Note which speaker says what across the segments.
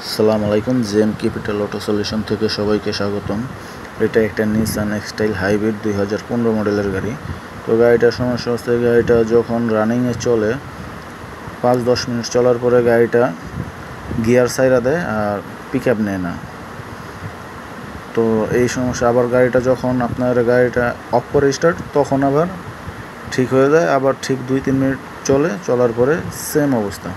Speaker 1: আসসালামু আলাইকুম। জেম capital auto solution থেকে সবাইকে স্বাগতম। এটা একটা নিসান এক্সটাইল হাইব্রিড 2015 মডেলের গাড়ি। তো গাড়িটার সমস্যা হচ্ছে, গাড়িটা যখন রানিংয়ে চলে 5-10 মিনিট চলার পরে গাড়িটা গিয়ার ছাইড়া দেয় আর পিক আপ নেয় না। তো এই সমস্যা, আবার গাড়িটা যখন আপনার গাড়িটা অফ করে স্টার্ট তখন আবার ঠিক হয়ে যায়, আবার ঠিক 2-3 মিনিট চলার পরে সেম অবস্থা।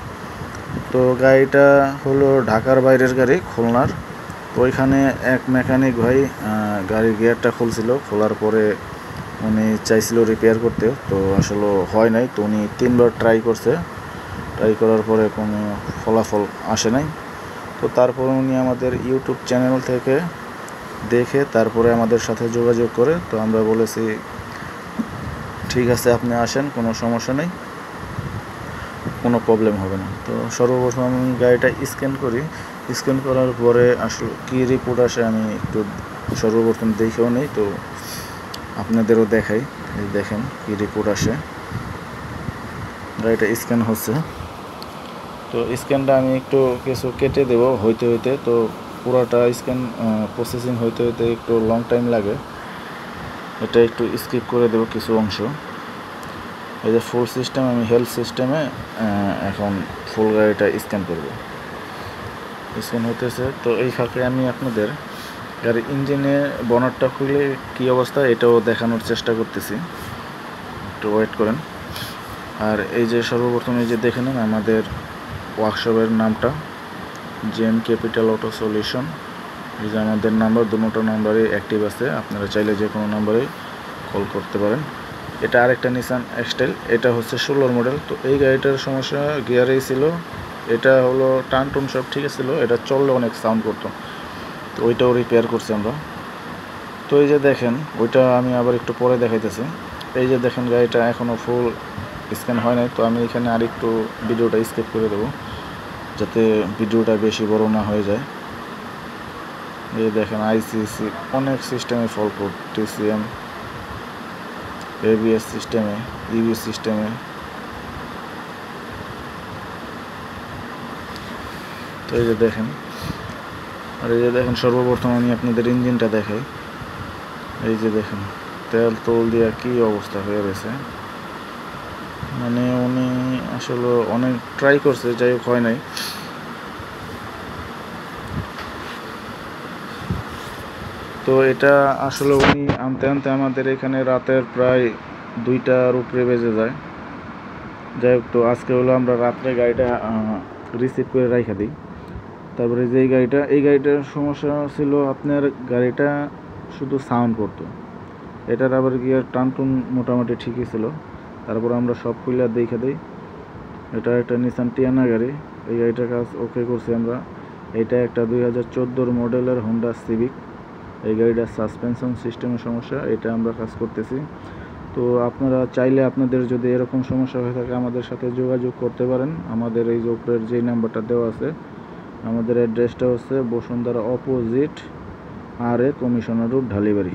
Speaker 1: তো গাড়িটা হলো ঢাকার বাইরের গাড়ি, খুলনার। তো ওইখানে এক মেকানিক ভাই গাড়ির গিয়ারটা খুলছিল, খোলার পরে উনি চাইছিল রিপেয়ার করতে, তো আসলে হয় নাই। তো উনি 3বার ট্রাই করার পরে কোনো ফলাফল আসে নাই। তো তারপর উনি আমাদের ইউটিউব চ্যানেল থেকে দেখে তারপরে আমাদের সাথে যোগাযোগ করে, তো আমরা বলেছি ঠিক আছে আপনি আসেন, কোনো সমস্যা নেই, কোনো প্রবলেম হবে না। তো সর্বপ্রথম আমি গাড়িটা স্ক্যান করার পরে আসলে কী রিপোর্ট আসে আমি একটু সর্বপ্রথম দেখেও নেই, তো আপনাদেরও দেখাই। এই দেখেন কী রিপোর্ট আসে। গাড়িটা স্ক্যান হচ্ছে, তো স্ক্যানটা আমি একটু কিছু কেটে দেবো হইতে তো পুরোটা স্ক্যান প্রসেসিং হইতে একটু লং টাইম লাগে। এটা একটু স্কিপ করে দেবো কিছু অংশ। এই যে ফুল সিস্টেম, আমি হেলথ সিস্টেমে এখন ফুল গাড়িটা স্ক্যান হতেছে। তো এই ফাঁকে আমি আপনাদের গাড়ির ইঞ্জিনে বনারটা খুলে কী অবস্থা এটাও দেখানোর চেষ্টা করতেছি, একটু ওয়েট করেন। আর এই যে সর্বপ্রথম এই যে দেখে নেন আমাদের ওয়ার্কশপের নামটা, জেম ক্যাপিটাল অটো সলিউশন। এই যে আমাদের নাম্বার, দুটো নাম্বারই অ্যাক্টিভ আছে, আপনারা চাইলে যে কোনো নাম্বারে কল করতে পারেন। এটা আরেকটা নিসান এক্সটাইল, এটা হচ্ছে 16 মডেল। তো এই গাড়িটার সমস্যা গিয়ারেই ছিল। এটা হলো টান সব ঠিক ছিল, এটা চললে অনেক সাউন্ড করতো, তো ওইটাও রিপেয়ার করছি আমরা। তো এই যে দেখেন, ওইটা আমি আবার একটু পরে দেখাইতেছি। এই যে দেখেন গাড়িটা এখনও ফুল স্ক্যান হয় নাই, তো আমি এখানে আরেকটু ভিডিওটা স্কিপ করে দেবো যাতে ভিডিওটা বেশি বড় না হয়ে যায়। এই দেখেন আইসিসি অনেক সিস্টেমে ফল কোড, টিসিএম, এবিএস সিস্টেমে, ইবি সিস্টেমে। তো এই যে দেখেন, আর এই যে দেখেন সর্বপ্রথম আমি আপনাদের ইঞ্জিনটা দেখাই। এই যে দেখেন তেল তোল দিয়া কি অবস্থা হয়ে গেছে, মানে উনি আসলে অনেক ট্রাই করছে, যাই হোক হয় নাই। তো এটা আসলে উনি আনতে আমাদের এখানে রাতের প্রায় 2টার উপরে বেজে যায়। যাই হোক, তো আজকে হলো আমরা রাত্রে গাড়িটা রিসিভ করে রাইখা দিই। তারপরে যে এই গাড়িটার সমস্যা ছিল, আপনার গাড়িটা শুধু সাউন্ড করতো। এটার আবার গিয়ার টান মোটামুটি ঠিকই ছিল। তারপর আমরা সব খুলে দেখে দিই। এটা একটা নিসান টিয়ানা গাড়ি, এই গাড়িটার কাজ ওকে করছি আমরা। এটা একটা 2014 মডেলের হোন্ডা সিভিক। এই গাড়িটার সাসপেনশন সিস্টেমের সমস্যা, এটা আমরা কাজ করতেছি। তো আপনারা চাইলে আপনাদের যদি এরকম সমস্যা হয়ে থাকে আমাদের সাথে যোগাযোগ করতে পারেন। আমাদের এই যে উপরের যেই নাম্বারটা দেওয়া আছে, আমাদের অ্যাড্রেসটা হচ্ছে Basundhara opposite RA commissioner road, Dhalibari.